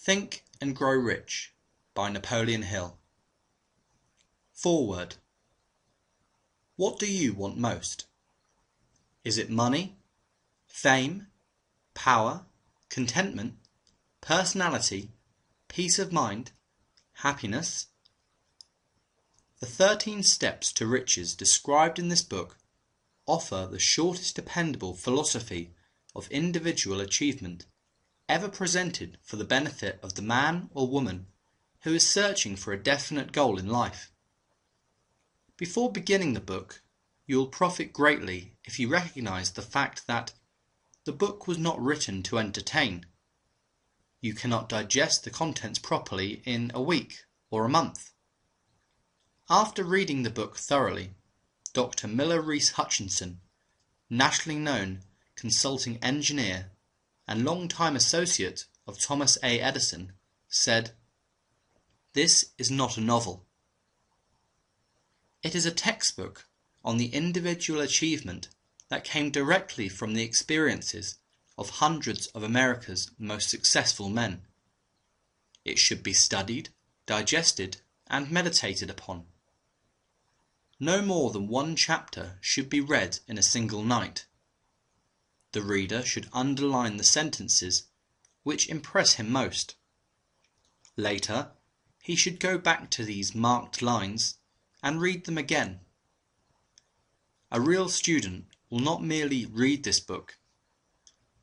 Think and Grow Rich by Napoleon Hill. Foreword. What do you want most? Is it money, fame, power, contentment, personality, peace of mind, happiness? The 13 steps to riches described in this book offer the shortest dependable philosophy of individual achievement ever presented for the benefit of the man or woman who is searching for a definite goal in life. Before beginning the book, you will profit greatly if you recognize the fact that the book was not written to entertain. You cannot digest the contents properly in a week or a month. After reading the book thoroughly, Dr. Miller Reese Hutchinson, nationally known consulting engineer and long-time associate of Thomas A. Edison, said, "This is not a novel. It is a textbook on the individual achievement that came directly from the experiences of hundreds of America's most successful men. It should be studied, digested, and meditated upon. No more than one chapter should be read in a single night. The reader should underline the sentences which impress him most. Later, he should go back to these marked lines and read them again. A real student will not merely read this book.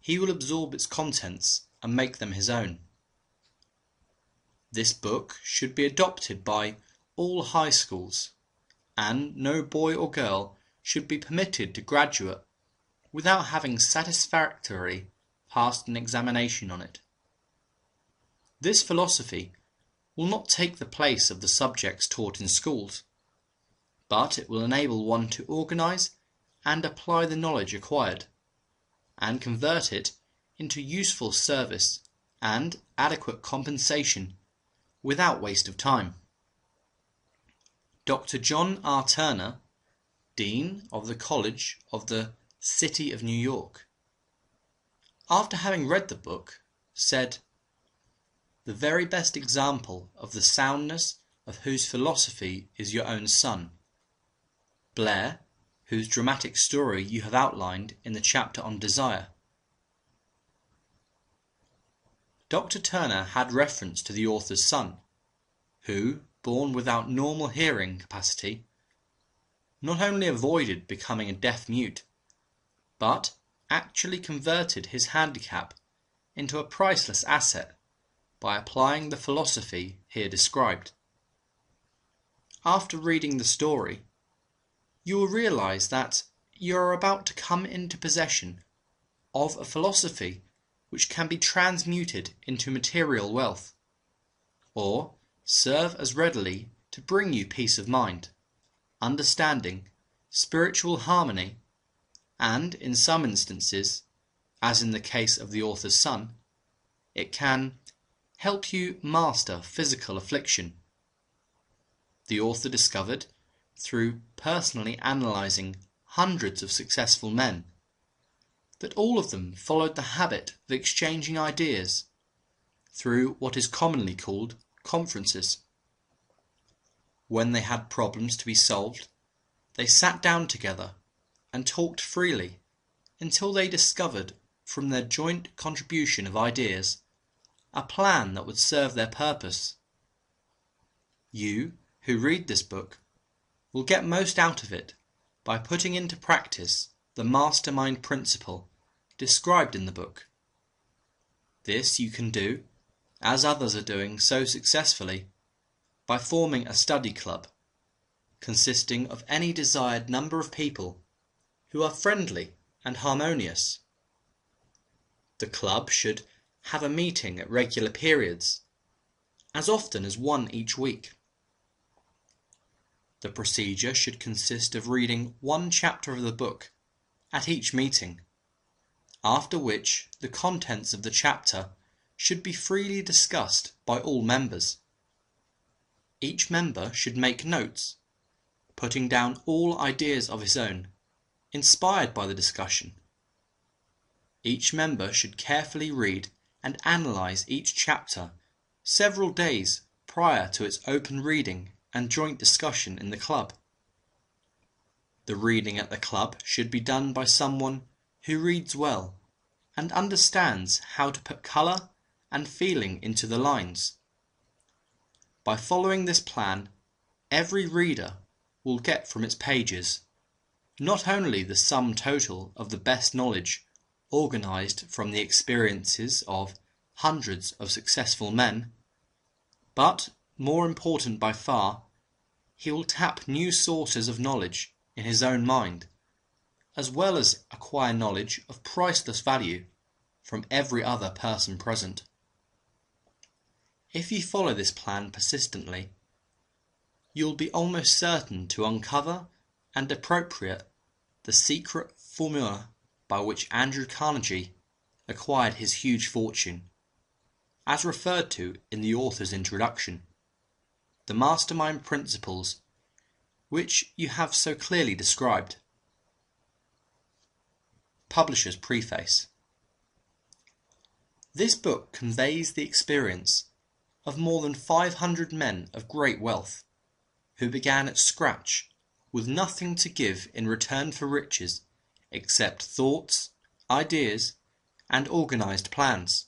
He will absorb its contents and make them his own. This book should be adopted by all high schools, and no boy or girl should be permitted to graduate without having satisfactorily passed an examination on it. This philosophy will not take the place of the subjects taught in schools, but it will enable one to organize and apply the knowledge acquired, and convert it into useful service and adequate compensation without waste of time." Dr. John R. Turner, Dean of the College of the City of New York, after having read the book, said, "The very best example of the soundness of whose philosophy is your own son, Blair, whose dramatic story you have outlined in the chapter on desire." Dr. Turner had reference to the author's son, who, born without normal hearing capacity, not only avoided becoming a deaf-mute, but actually converted his handicap into a priceless asset by applying the philosophy here described. After reading the story, you will realize that you are about to come into possession of a philosophy which can be transmuted into material wealth, or serve as readily to bring you peace of mind, understanding, spiritual harmony, and in some instances, as in the case of the author's son, it can help you master physical affliction. The author discovered, through personally analyzing hundreds of successful men, that all of them followed the habit of exchanging ideas through what is commonly called conferences. When they had problems to be solved, they sat down together and talked freely until they discovered from their joint contribution of ideas a plan that would serve their purpose. You who read this book will get most out of it by putting into practice the mastermind principle described in the book. This you can do, as others are doing so successfully, by forming a study club consisting of any desired number of people who are friendly and harmonious. The club should have a meeting at regular periods, as often as one each week. The procedure should consist of reading one chapter of the book at each meeting, after which the contents of the chapter should be freely discussed by all members. Each member should make notes, putting down all ideas of his own, inspired by the discussion. Each member should carefully read and analyze each chapter several days prior to its open reading and joint discussion in the club. The reading at the club should be done by someone who reads well and understands how to put colour and feeling into the lines. By following this plan, every reader will get from its pages not only the sum total of the best knowledge organised from the experiences of hundreds of successful men, but, more important by far, he will tap new sources of knowledge in his own mind, as well as acquire knowledge of priceless value from every other person present. If you follow this plan persistently, you'll be almost certain to uncover and appropriate the secret formula by which Andrew Carnegie acquired his huge fortune, as referred to in the author's introduction, the mastermind principles which you have so clearly described. Publisher's Preface. This book conveys the experience of more than 500 men of great wealth, who began at scratch with nothing to give in return for riches except thoughts, ideas, and organised plans.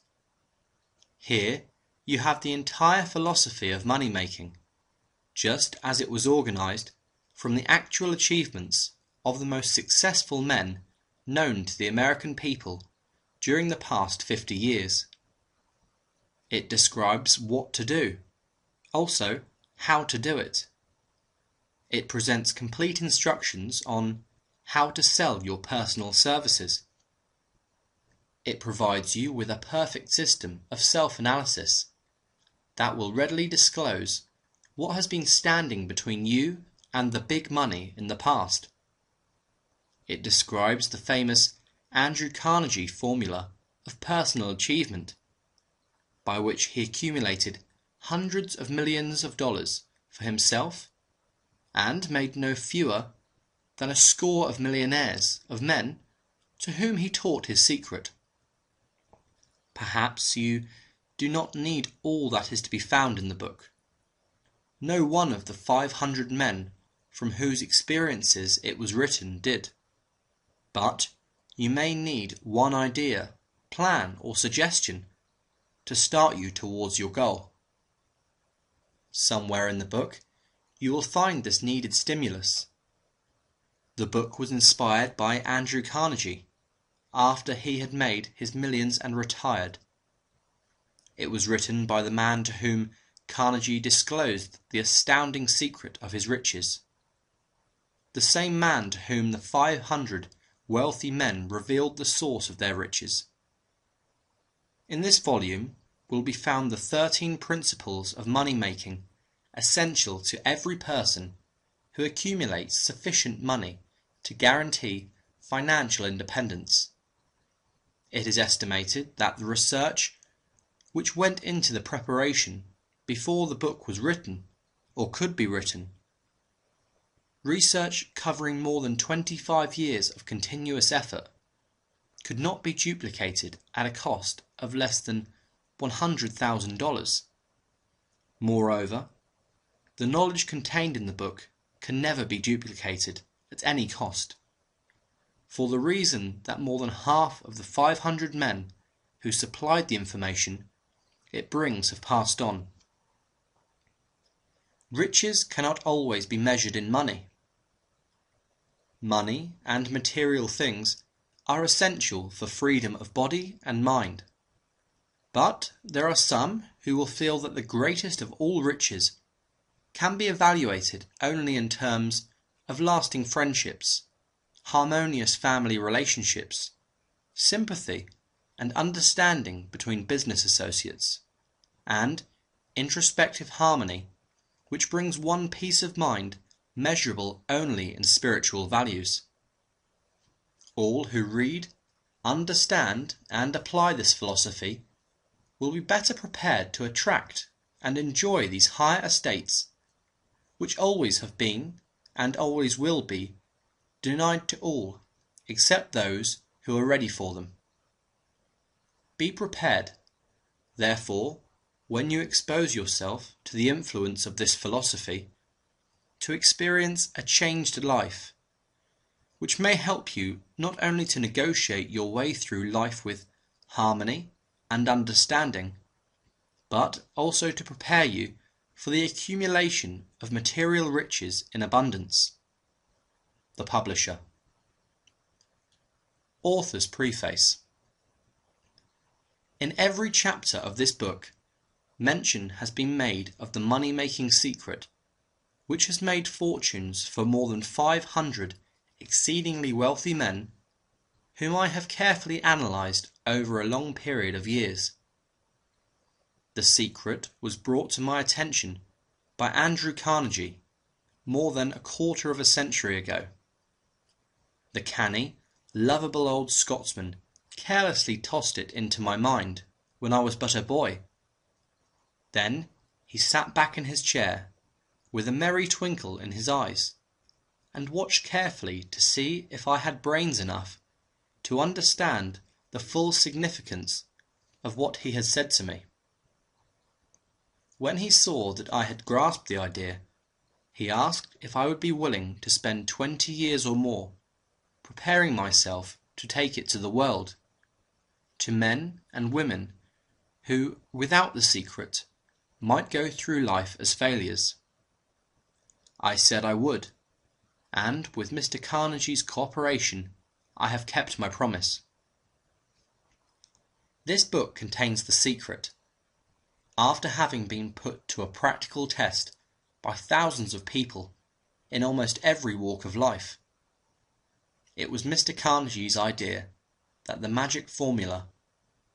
Here you have the entire philosophy of money-making, just as it was organised from the actual achievements of the most successful men known to the American people during the past 50 years. It describes what to do, also how to do it. It presents complete instructions on how to sell your personal services. It provides you with a perfect system of self-analysis that will readily disclose what has been standing between you and the big money in the past. It describes the famous Andrew Carnegie formula of personal achievement, by which he accumulated hundreds of millions of dollars for himself and made no fewer than a score of millionaires of men to whom he taught his secret. Perhaps you do not need all that is to be found in the book. No one of the 500 men from whose experiences it was written did. But you may need one idea, plan, or suggestion to start you towards your goal. Somewhere in the book you will find this needed stimulus. The book was inspired by Andrew Carnegie after he had made his millions and retired. It was written by the man to whom Carnegie disclosed the astounding secret of his riches, the same man to whom the 500 wealthy men revealed the source of their riches. In this volume will be found the 13 principles of money-making essential to every person who accumulates sufficient money to guarantee financial independence. It is estimated that the research which went into the preparation before the book was written, or could be written, research covering more than 25 years of continuous effort, could not be duplicated at a cost of less than $100,000. Moreover, the knowledge contained in the book can never be duplicated at any cost, for the reason that more than half of the 500 men who supplied the information it brings have passed on. Riches cannot always be measured in money. Money and material things are essential for freedom of body and mind. But there are some who will feel that the greatest of all riches can be evaluated only in terms of lasting friendships, harmonious family relationships, sympathy and understanding between business associates, and introspective harmony, which brings one peace of mind measurable only in spiritual values. All who read, understand, and apply this philosophy will be better prepared to attract and enjoy these higher estates, which always have been, and always will be, denied to all except those who are ready for them. Be prepared, therefore, when you expose yourself to the influence of this philosophy, to experience a changed life, which may help you not only to negotiate your way through life with harmony and understanding, but also to prepare you for the accumulation of material riches in abundance. The Publisher. Author's Preface. In every chapter of this book, mention has been made of the money-making secret, which has made fortunes for more than 500 exceedingly wealthy men, whom I have carefully analysed over a long period of years. The secret was brought to my attention by Andrew Carnegie more than a quarter of a century ago. The canny, lovable old Scotsman carelessly tossed it into my mind when I was but a boy. Then he sat back in his chair, with a merry twinkle in his eyes, and watched carefully to see if I had brains enough to understand the full significance of what he had said to me. When he saw that I had grasped the idea, he asked if I would be willing to spend 20 years or more preparing myself to take it to the world, to men and women who, without the secret, might go through life as failures. I said I would, and with Mr. Carnegie's cooperation, I have kept my promise. This book contains the secret, after having been put to a practical test by thousands of people in almost every walk of life. It was Mr. Carnegie's idea that the magic formula,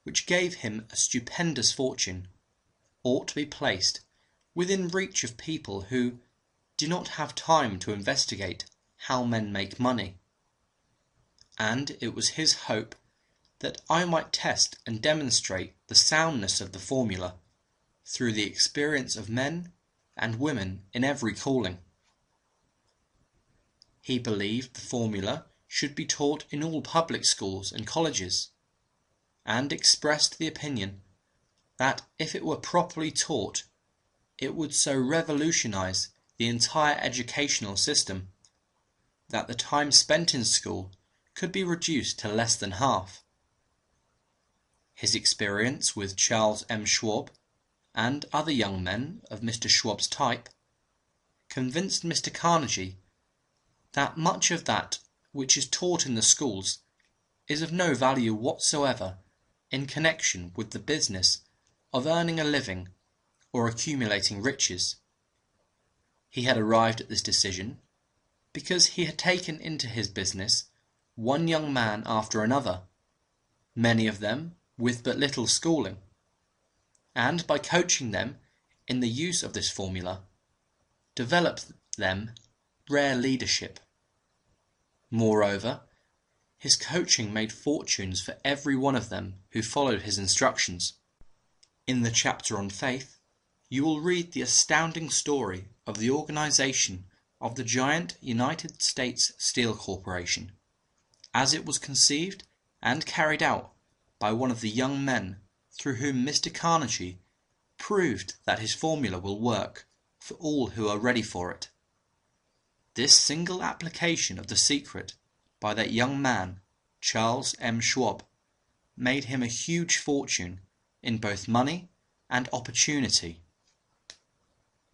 which gave him a stupendous fortune, ought to be placed within reach of people who do not have time to investigate how men make money. And it was his hope that I might test and demonstrate the soundness of the formula through the experience of men and women in every calling. He believed the formula should be taught in all public schools and colleges, and expressed the opinion that if it were properly taught, it would so revolutionize the entire educational system that the time spent in school could be reduced to less than half. His experience with Charles M. Schwab and other young men of Mr. Schwab's type convinced Mr. Carnegie that much of that which is taught in the schools is of no value whatsoever in connection with the business of earning a living or accumulating riches. He had arrived at this decision because he had taken into his business one young man after another, many of them with but little schooling, and by coaching them in the use of this formula, developed them rare leadership. Moreover, his coaching made fortunes for every one of them who followed his instructions. In the chapter on faith, you will read the astounding story of the organization of the giant United States Steel Corporation, as it was conceived and carried out by one of the young men through whom Mr. Carnegie proved that his formula will work for all who are ready for it. This single application of the secret by that young man, Charles M. Schwab, made him a huge fortune in both money and opportunity.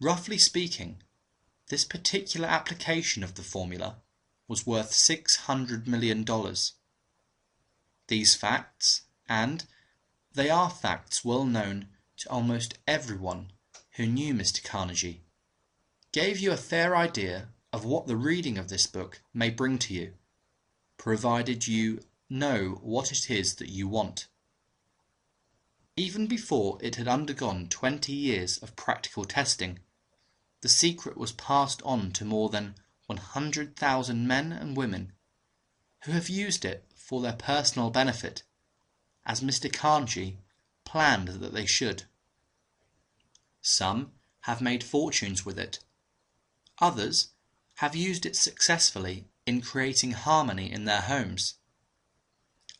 Roughly speaking, this particular application of the formula was worth $600 million. These facts, and they are facts well known to almost everyone who knew Mr. Carnegie, gave you a fair idea of what the reading of this book may bring to you, provided you know what it is that you want. Even before it had undergone 20 years of practical testing, the secret was passed on to more than 100,000 men and women who have used it for their personal benefit, as Mr. Carnegie planned that they should. Some have made fortunes with it. Others have used it successfully in creating harmony in their homes.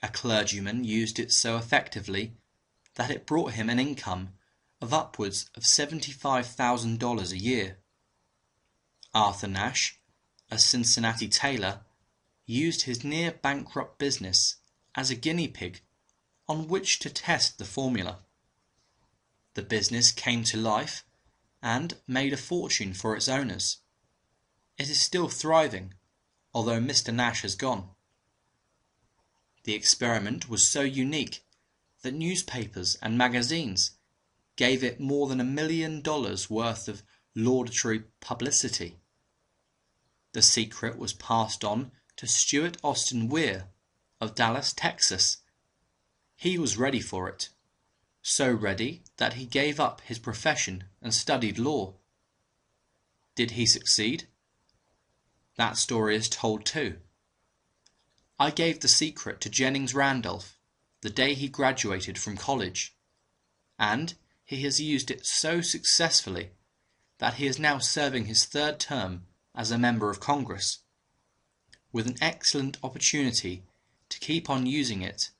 A clergyman used it so effectively that it brought him an income of upwards of $75,000 a year. Arthur Nash, a Cincinnati tailor, used his near-bankrupt business as a guinea pig on which to test the formula. The business came to life and made a fortune for its owners. It is still thriving, although Mr. Nash has gone. The experiment was so unique that newspapers and magazines gave it more than $1 million worth of laudatory publicity. The secret was passed on to Stuart Austin Weir of Dallas, Texas. He was ready for it, so ready that he gave up his profession and studied law. Did he succeed? That story is told too. I gave the secret to Jennings Randolph the day he graduated from college, and he has used it so successfully that he is now serving his third term as a member of Congress, with an excellent opportunity to keep on using it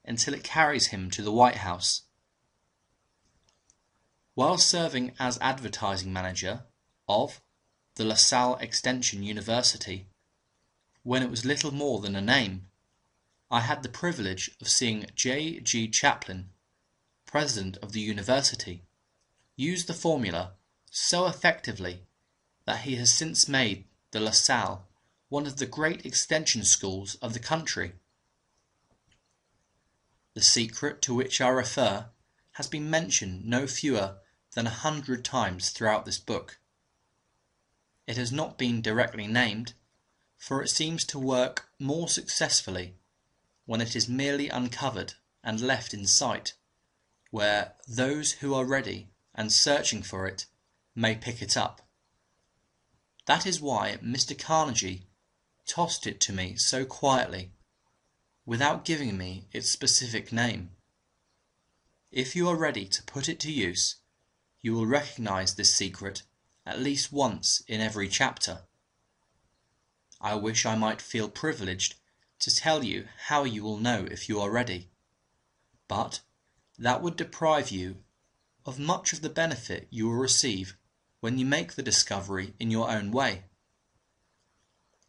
until it carries him to the White House. While serving as advertising manager of the LaSalle Extension University, when it was little more than a name, I had the privilege of seeing J. G. Chaplin, president of the university, use the formula so effectively that he has since made the LaSalle one of the great extension schools of the country. The secret to which I refer has been mentioned no fewer than 100 times throughout this book. It has not been directly named, for it seems to work more successfully when it is merely uncovered and left in sight, where those who are ready and searching for it may pick it up. That is why Mr. Carnegie tossed it to me so quietly, without giving me its specific name. If you are ready to put it to use, you will recognize this secret at least once in every chapter. I wish I might feel privileged to tell you how you will know if you are ready, but that would deprive you of much of the benefit you will receive when you make the discovery in your own way.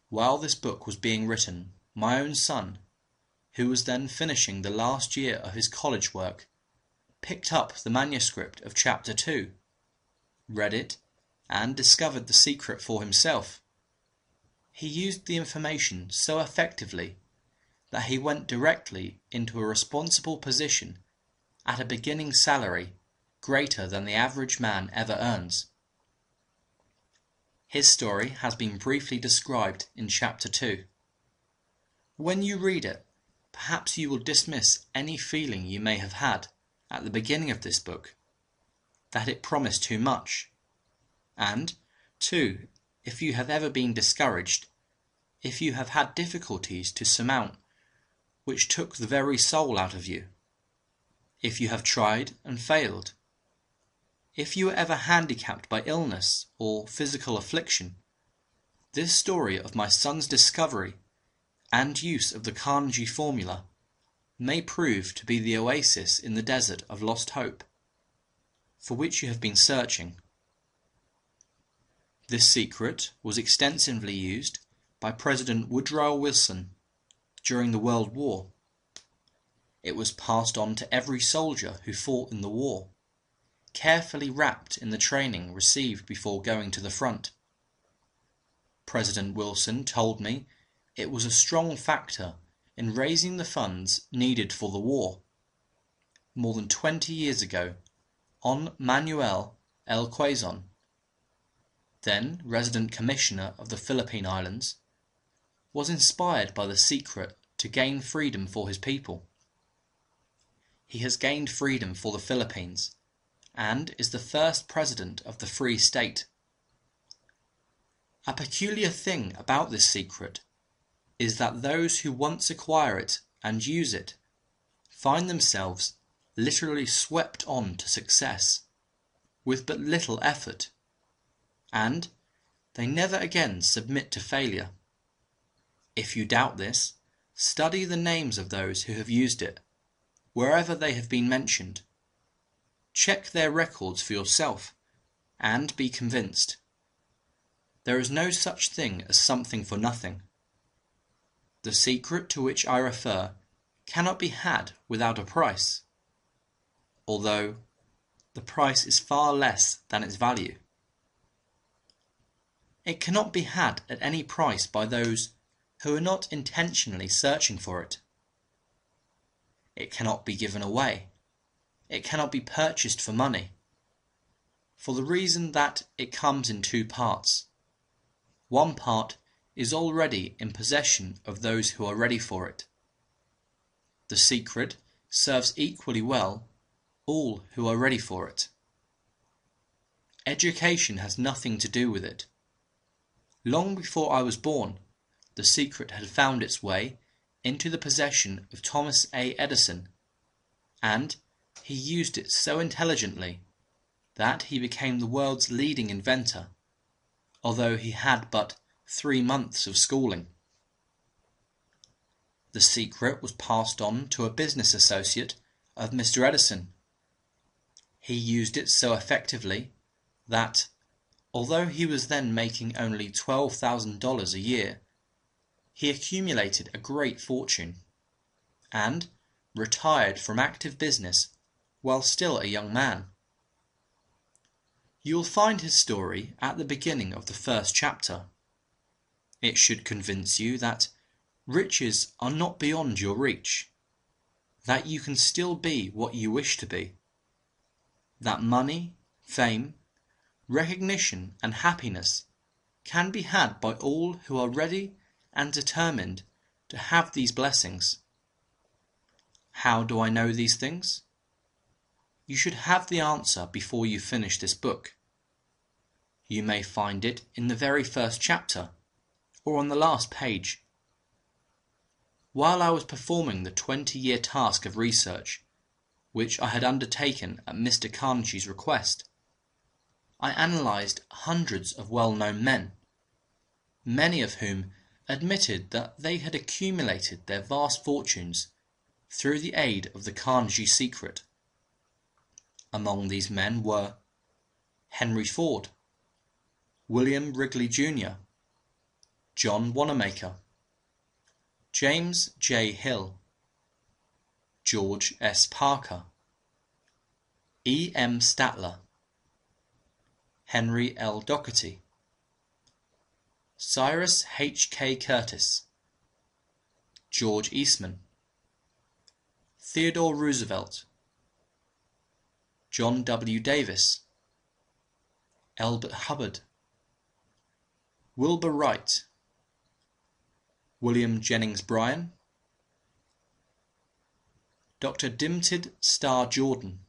While this book was being written, my own son, who was then finishing the last year of his college work, picked up the manuscript of Chapter 2, read it, and discovered the secret for himself. He used the information so effectively that he went directly into a responsible position at a beginning salary greater than the average man ever earns. His story has been briefly described in Chapter 2. When you read it, perhaps you will dismiss any feeling you may have had at the beginning of this book, that it promised too much. And, too, if you have ever been discouraged, if you have had difficulties to surmount which took the very soul out of you, if you have tried and failed, if you were ever handicapped by illness or physical affliction, this story of my son's discovery and use of the Carnegie formula may prove to be the oasis in the desert of lost hope, for which you have been searching. This secret was extensively used by President Woodrow Wilson during the World War. It was passed on to every soldier who fought in the war, carefully wrapped in the training received before going to the front. President Wilson told me it was a strong factor in raising the funds needed for the war. More than 20 years ago, on Manuel L. Quezon, then Resident Commissioner of the Philippine Islands, was inspired by the secret to gain freedom for his people. He has gained freedom for the Philippines and is the first president of the Free State. A peculiar thing about this secret is that those who once acquire it and use it find themselves literally swept on to success with but little effort, and they never again submit to failure. If you doubt this, study the names of those who have used it, wherever they have been mentioned. Check their records for yourself and be convinced. There is no such thing as something for nothing. The secret to which I refer cannot be had without a price, although the price is far less than its value. It cannot be had at any price by those who are not intentionally searching for it. It cannot be given away. It cannot be purchased for money, for the reason that it comes in two parts. One part is already in possession of those who are ready for it. The secret serves equally well all who are ready for it. Education has nothing to do with it. Long before I was born, the secret had found its way into the possession of Thomas A. Edison, and he used it so intelligently that he became the world's leading inventor, although he had but 3 months of schooling. The secret was passed on to a business associate of Mr. Edison. He used it so effectively that, although he was then making only $12,000 a year, he accumulated a great fortune, and retired from active business while still a young man. You will find his story at the beginning of the first chapter. It should convince you that riches are not beyond your reach, that you can still be what you wish to be, that money, fame, recognition and happiness can be had by all who are ready and determined to have these blessings. How do I know these things? You should have the answer before you finish this book. You may find it in the very first chapter, or on the last page. While I was performing the 20-year task of research, which I had undertaken at Mr. Carnegie's request, I analysed hundreds of well-known men, many of whom admitted that they had accumulated their vast fortunes through the aid of the Carnegie secret. Among these men were Henry Ford, William Wrigley Jr., John Wanamaker, James J. Hill, George S. Parker, E. M. Statler, Henry L. Doherty, Cyrus H. K. Curtis, George Eastman, Theodore Roosevelt, John W. Davis, Elbert Hubbard, Wilbur Wright, William Jennings Bryan, Dr. Dimted Starr Jordan,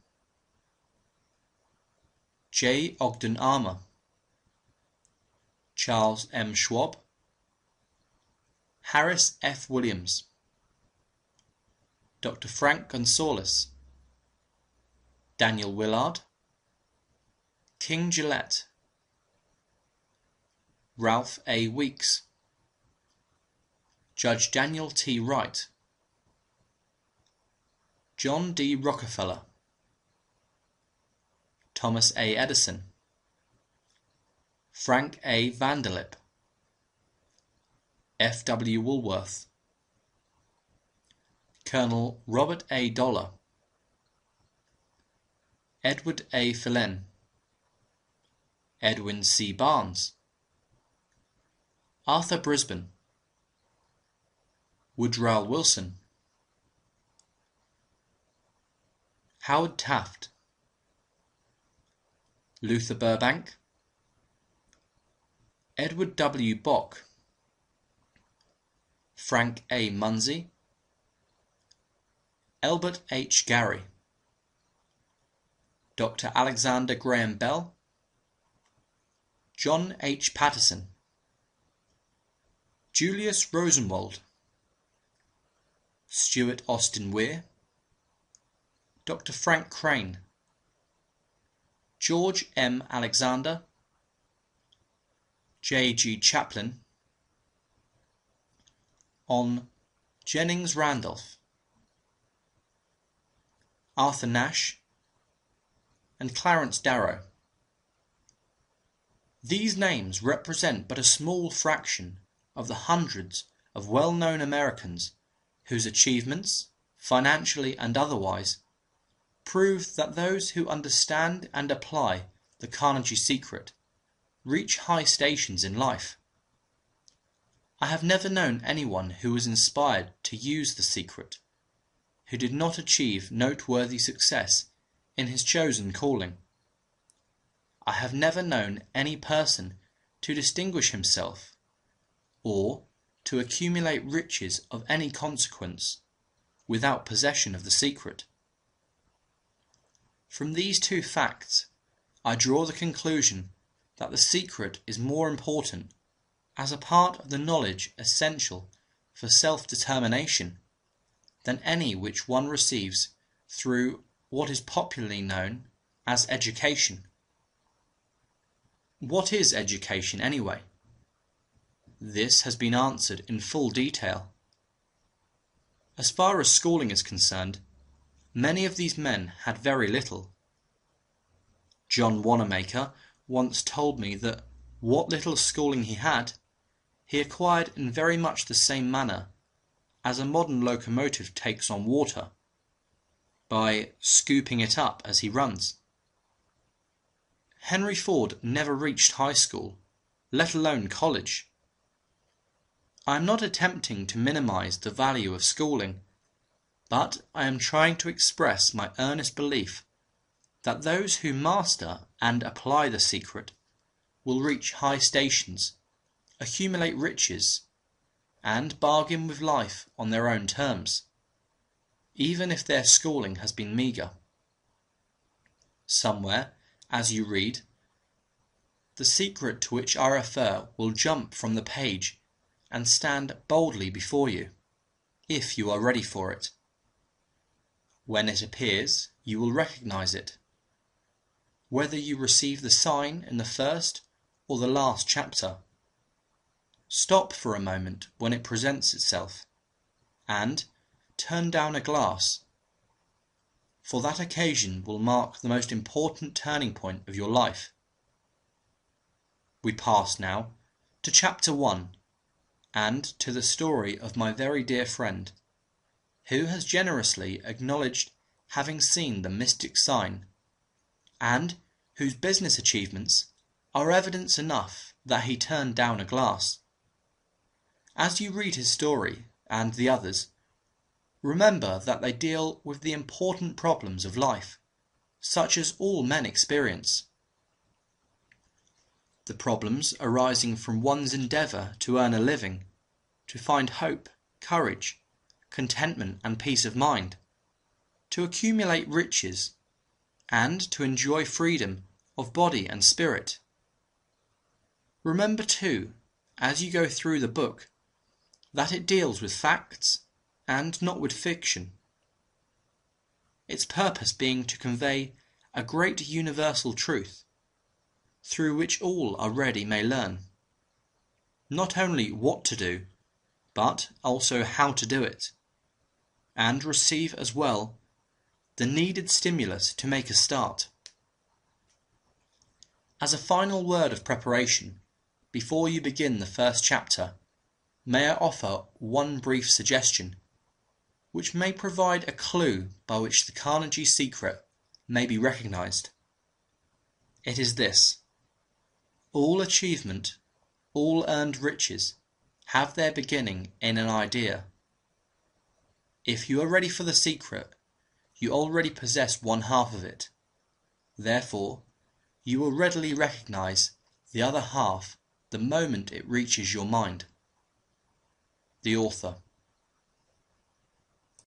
J. Ogden Armour, Charles M. Schwab, Harris F. Williams, Dr. Frank Gonzalez, Daniel Willard, King Gillette, Ralph A. Weeks, Judge Daniel T. Wright, John D. Rockefeller, Thomas A. Edison, Frank A. Vanderlip, F. W. Woolworth, Colonel Robert A. Dollar, Edward A. Phelan, Edwin C. Barnes, Arthur Brisbane, Woodrow Wilson, Howard Taft, Luther Burbank, Edward W. Bok, Frank A. Munsey, Elbert H. Gary, Dr. Alexander Graham Bell, John H. Patterson, Julius Rosenwald, Stuart Austin Weir, Dr. Frank Crane, George M. Alexander, J. G. Chaplin, on Jennings Randolph, Arthur Nash, and Clarence Darrow. These names represent but a small fraction of the hundreds of well-known Americans whose achievements, financially and otherwise, prove that those who understand and apply the Carnegie secret reach high stations in life. I have never known anyone who was inspired to use the secret who did not achieve noteworthy success in his chosen calling. I have never known any person to distinguish himself or to accumulate riches of any consequence without possession of the secret. From these two facts, I draw the conclusion that the secret is more important as a part of the knowledge essential for self-determination than any which one receives through what is popularly known as education. What is education anyway? This has been answered in full detail. As far as schooling is concerned, many of these men had very little. John Wanamaker once told me that what little schooling he had, he acquired in very much the same manner as a modern locomotive takes on water, by scooping it up as he runs. Henry Ford never reached high school, let alone college. I am not attempting to minimize the value of schooling, but I am trying to express my earnest belief that those who master and apply the secret will reach high stations, accumulate riches, and bargain with life on their own terms, even if their schooling has been meagre. Somewhere, as you read, the secret to which I refer will jump from the page and stand boldly before you, if you are ready for it. When it appears, you will recognize it, whether you receive the sign in the first or the last chapter. Stop for a moment when it presents itself, and turn down a glass, for that occasion will mark the most important turning point of your life. We pass now to Chapter 1, and to the story of my very dear friend, who has generously acknowledged having seen the mystic sign, and whose business achievements are evidence enough that he turned down a glass. As you read his story, and the others, remember that they deal with the important problems of life, such as all men experience. The problems arising from one's endeavour to earn a living, to find hope, courage, contentment and peace of mind, to accumulate riches, and to enjoy freedom of body and spirit. Remember too, as you go through the book, that it deals with facts and not with fiction, its purpose being to convey a great universal truth, through which all are ready may learn, not only what to do, but also how to do it, and receive as well the needed stimulus to make a start. As a final word of preparation, before you begin the first chapter, may I offer one brief suggestion, which may provide a clue by which the Carnegie secret may be recognized. It is this: all achievement, all earned riches, have their beginning in an idea. If you are ready for the secret, you already possess one half of it. Therefore, you will readily recognize the other half the moment it reaches your mind. The author.